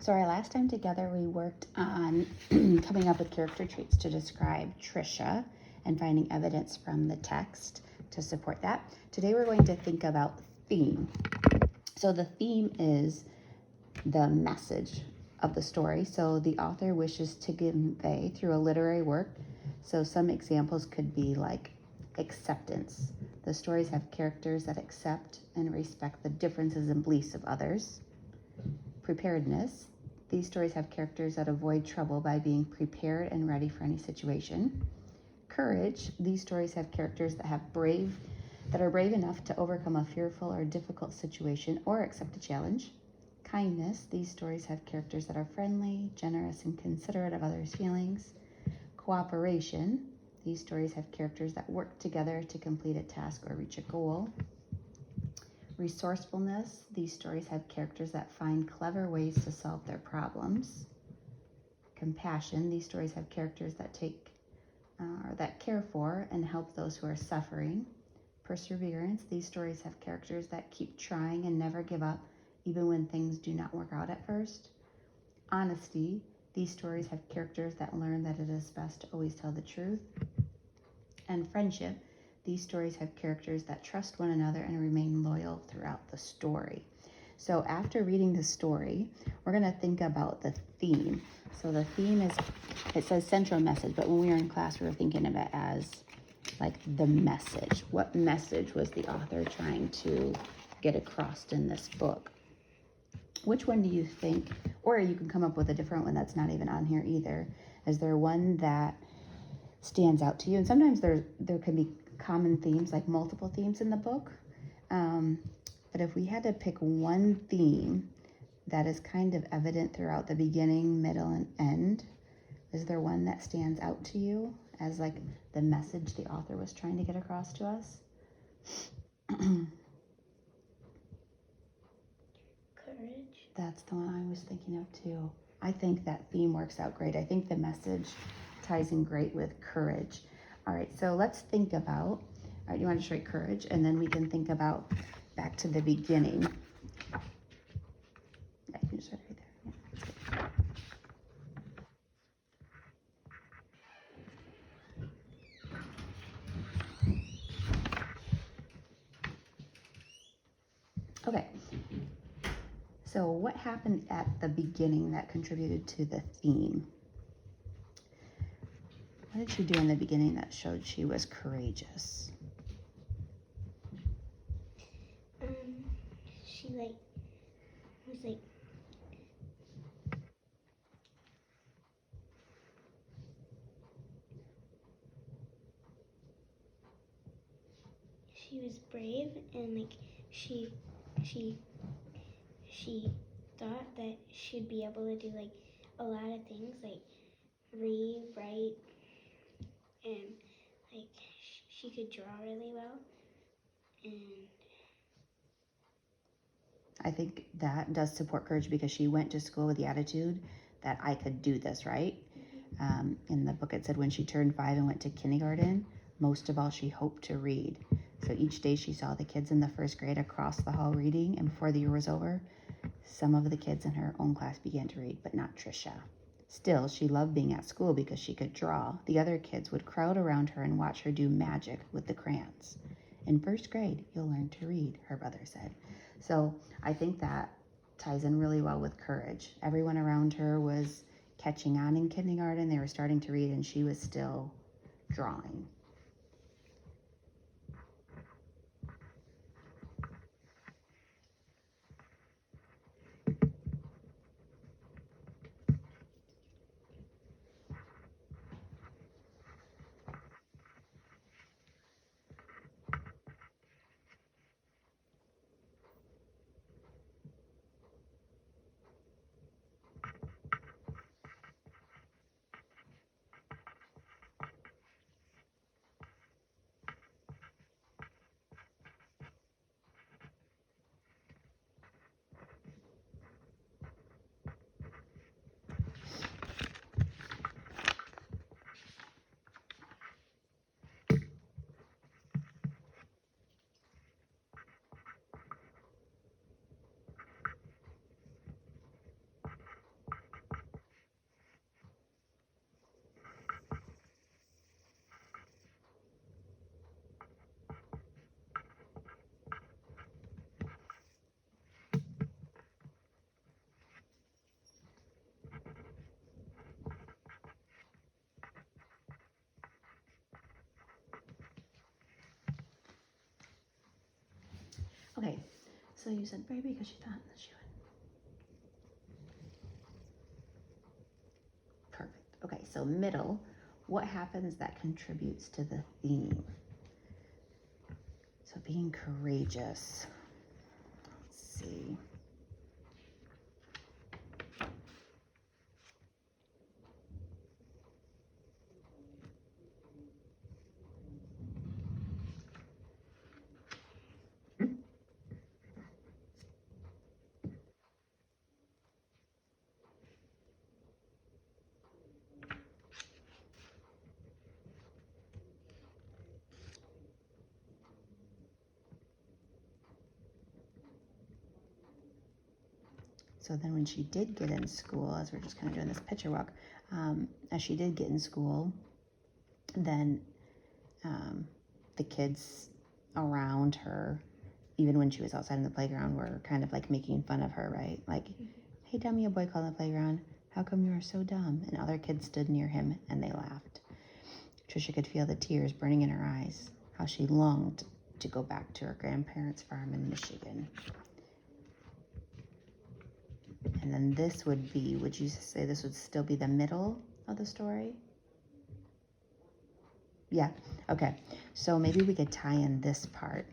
So our last time together, we worked on coming up with character traits to describe Trisha and finding evidence from the text to support that. Today we're going to think about theme. So the theme is the message of the story. So the author wishes to convey through a literary work. So some examples could be like acceptance. The stories have characters that accept and respect the differences and beliefs of others. Preparedness. These stories have characters that avoid trouble by being prepared and ready for any situation. Courage. These stories have characters that are brave enough to overcome a fearful or difficult situation or accept a challenge. Kindness. These stories have characters that are friendly, generous, and considerate of others' feelings. Cooperation. These stories have characters that work together to complete a task or reach a goal. Resourcefulness. These stories have characters that find clever ways to solve their problems. Compassion. These stories have characters that that care for and help those who are suffering. Perseverance. These stories have characters that keep trying and never give up, even when things do not work out at first. Honesty. These stories have characters that learn that it is best to always tell the truth. And friendship. These stories have characters that trust one another and remain loyal throughout the story. So after reading the story, we're going to think about the theme. So the theme is, it says central message, but when we were in class, we were thinking of it as like the message. What message was the author trying to get across in this book? Which one do you think, or you can come up with a different one that's not even on here either. Is there one that stands out to you? And sometimes there can be common themes, like multiple themes in the book. But if we had to pick one theme that is kind of evident throughout the beginning, middle, and end, is there one that stands out to you as like the message the author was trying to get across to us? Courage. That's the one I was thinking of too. I think that theme works out great. I think the message ties in great with courage. All right, so let's think about, all right, you want to show courage, and then we can think about back to the beginning. I can just right there. Yeah, okay. So what happened at the beginning that contributed to the theme? What did she do in the beginning that showed she was courageous? She was she was brave, and she thought that she'd be able to do a lot of things, like read, write, and she could draw really well. And I think that does support courage because she went to school with the attitude that I could do this, right? In the book it said when she turned 5 and went to kindergarten, most of all she hoped to read. So each day she saw the kids in the first grade across the hall reading, and before the year was over, some of the kids in her own class began to read, but not Trisha. Still, she loved being at school because she could draw. The other kids would crowd around her and watch her do magic with the crayons. In first grade, you'll learn to read, her brother said. So I think that ties in really well with courage. Everyone around her was catching on in kindergarten. They were starting to read, and she was still drawing. Okay, so you said pray because she thought that she would. Perfect. Okay, so middle, what happens that contributes to the theme? So being courageous. Let's see. So then when she did get in school, as we're just kind of doing this picture walk, as she did get in school, then the kids around her, even when she was outside in the playground, were kind of like making fun of her, right? Like, hey, dummy, a boy called in the playground. How come you are so dumb? And other kids stood near him and they laughed. Trisha could feel the tears burning in her eyes, how she longed to go back to her grandparents' farm in Michigan. And then this would be, would you say this would still be the middle of the story? Yeah, okay. So maybe we could tie in this part.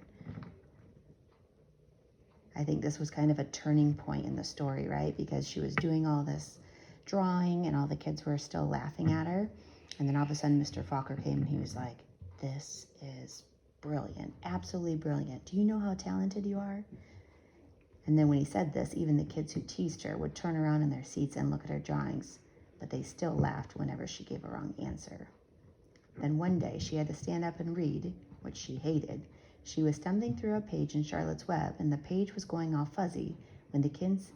I think this was kind of a turning point in the story, right? Because she was doing all this drawing and all the kids were still laughing at her. And then all of a sudden Mr. Fokker came and he was like, this is brilliant, absolutely brilliant. Do you know how talented you are? And then when he said this, even the kids who teased her would turn around in their seats and look at her drawings, but they still laughed whenever she gave a wrong answer. Then one day she had to stand up and read, which she hated. She was stumbling through a page in Charlotte's Web, and the page was going all fuzzy when the kids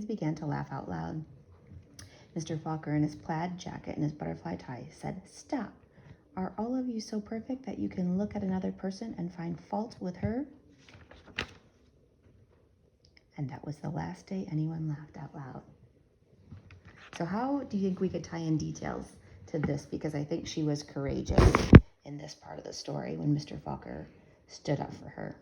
began to laugh out loud. Mr. Fokker, in his plaid jacket and his butterfly tie, said, "Stop. Are all of you so perfect that you can look at another person and find fault with her?" And that was the last day anyone laughed out loud. So how do you think we could tie in details to this? Because I think she was courageous in this part of the story when Mr. Fokker stood up for her.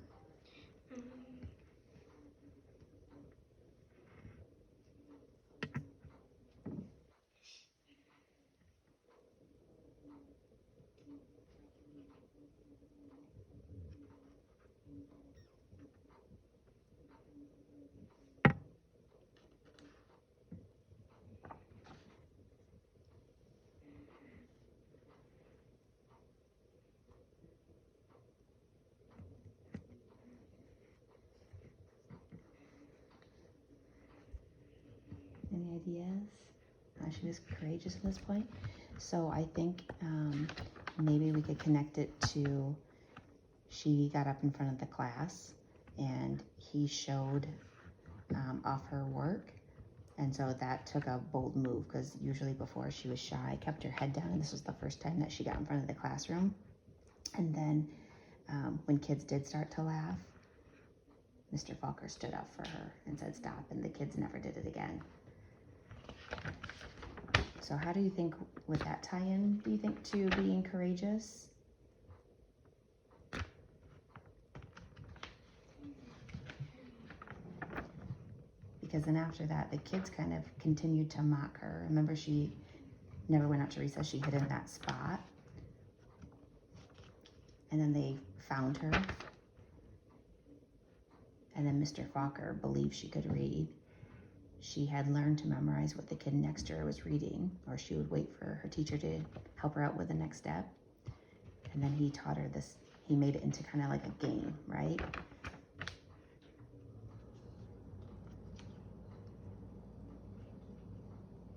Any ideas? She was courageous at this point. So I think maybe we could connect it to, she got up in front of the class and he showed off her work. And so that took a bold move, because usually before she was shy, kept her head down. And this was the first time that she got in front of the classroom. And then when kids did start to laugh, Mr. Fokker stood up for her and said stop, and the kids never did it again. So how do you think, with that tie in, do you think, to being courageous? Because then after that, the kids kind of continued to mock her. Remember, she never went out to recess. She hid in that spot. And then they found her. And then Mr. Fokker believed she could read. She had learned to memorize what the kid next to her was reading, or she would wait for her teacher to help her out with the next step. And then he taught her this, he made it into kind of like a game, right?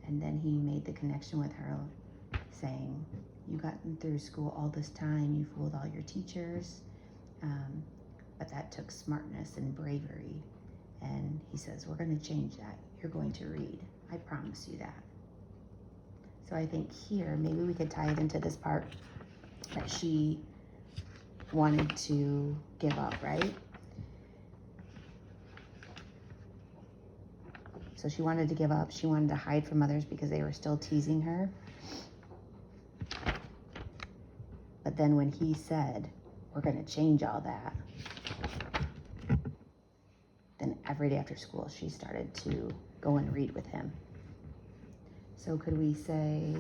And then he made the connection with her, saying, "You gotten through school all this time, you fooled all your teachers, but that took smartness and bravery." And he says, "We're going to change that. You're going to read. I promise you that." So I think here, maybe we could tie it into this part that she wanted to give up, right? So she wanted to give up. She wanted to hide from others because they were still teasing her. But then when he said, "We're going to change all that," every day after school, she started to go and read with him. So could we say,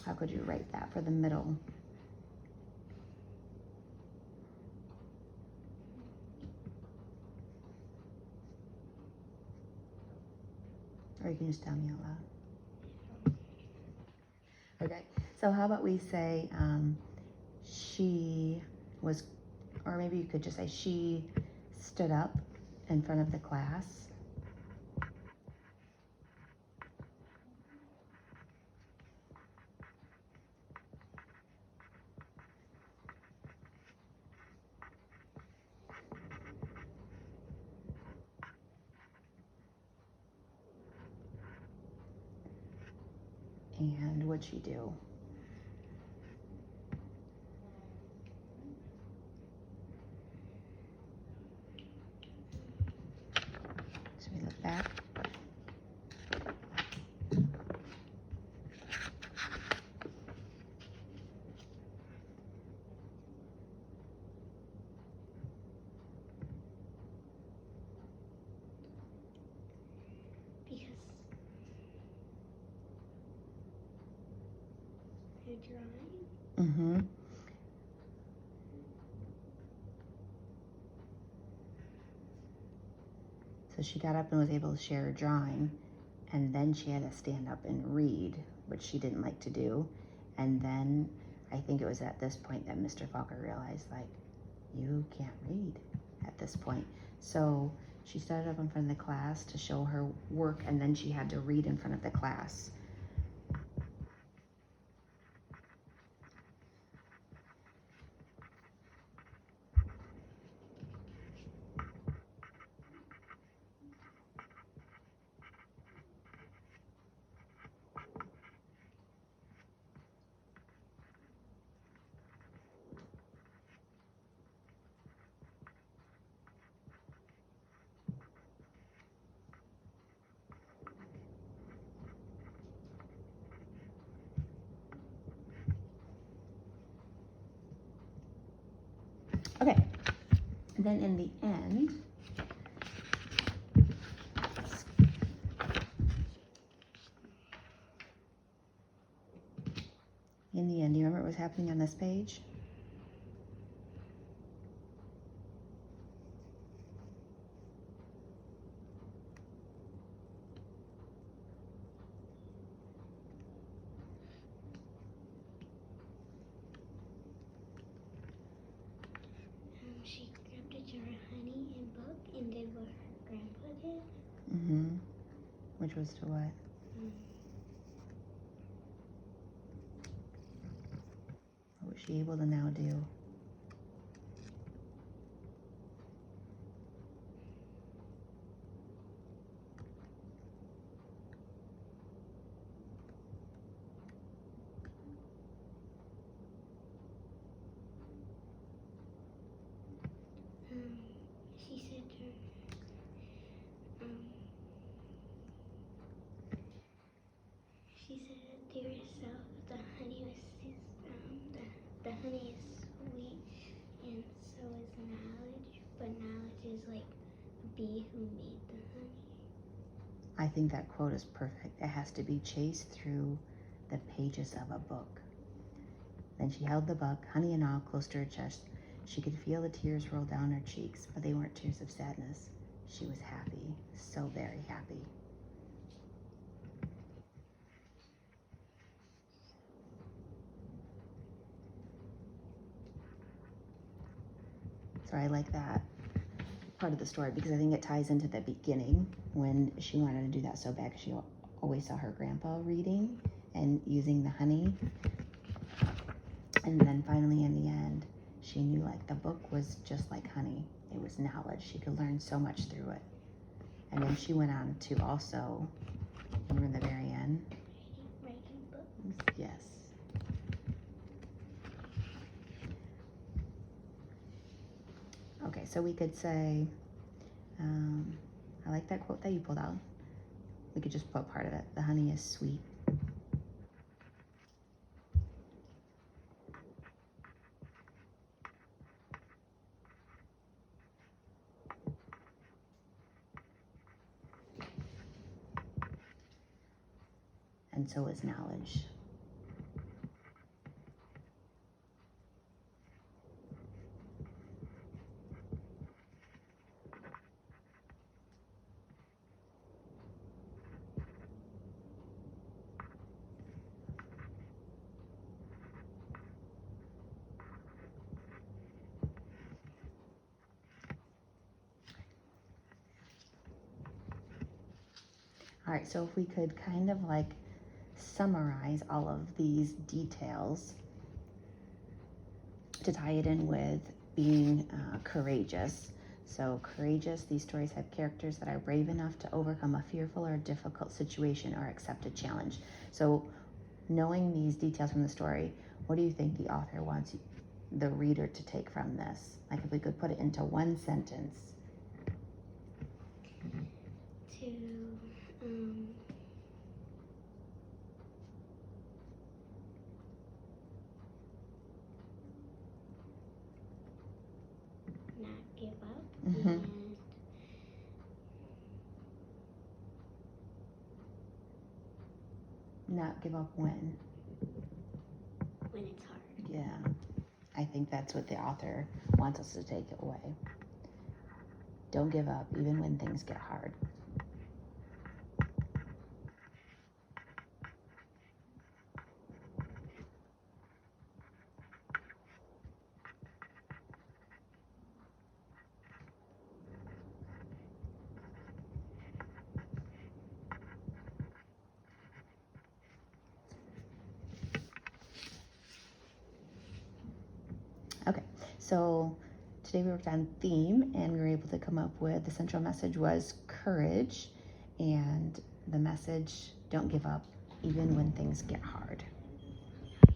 how could you write that for the middle? Or you can just tell me out loud. Okay, so how about we say she was, or maybe you could just say she stood up in front of the class. And what'd she do? Should we look back? Because her drawing. Mm-hmm. So she got up and was able to share her drawing, and then she had to stand up and read, which she didn't like to do. And then I think it was at this point that Mr. Falker realized, like, you can't read at this point. So she started up in front of the class to show her work, and then she had to read in front of the class. Okay, and then in the end, do you remember what was happening on this page? She grabbed a jar of honey and book and did what her grandpa did. Mm-hmm. Which was to what? What was she able to now do? She said to her, she said to herself, the honey the honey is sweet, and so is knowledge. But knowledge is like a bee who made the honey. I think that quote is perfect. It has to be chased through the pages of a book. Then she held the book, honey and all, close to her chest. She could feel the tears roll down her cheeks, but they weren't tears of sadness. She was happy, so very happy. So I like that part of the story because I think it ties into the beginning when she wanted to do that so bad because she always saw her grandpa reading and using the honey. And then finally in the end, she knew like the book was just like honey. It was knowledge. She could learn so much through it. And then she went on to also, remember in the very end? Writing books. Yes. Okay, so we could say, I like that quote that you pulled out. We could just put part of it. The honey is sweet. and so is knowledge. All right, so if we could kind of like summarize all of these details to tie it in with being courageous. So courageous, these stories have characters that are brave enough to overcome a fearful or difficult situation or accept a challenge. So knowing these details from the story, what do you think the author wants the reader to take from this? Like if we could put it into one sentence. To not give up Mhm. and Not give up when? when it's hard. Yeah, I think that's what the author wants us to take away. Don't give up even when things get hard. Okay, so today we worked on theme and we were able to come up with the central message was courage, and the message, don't give up even when things get hard.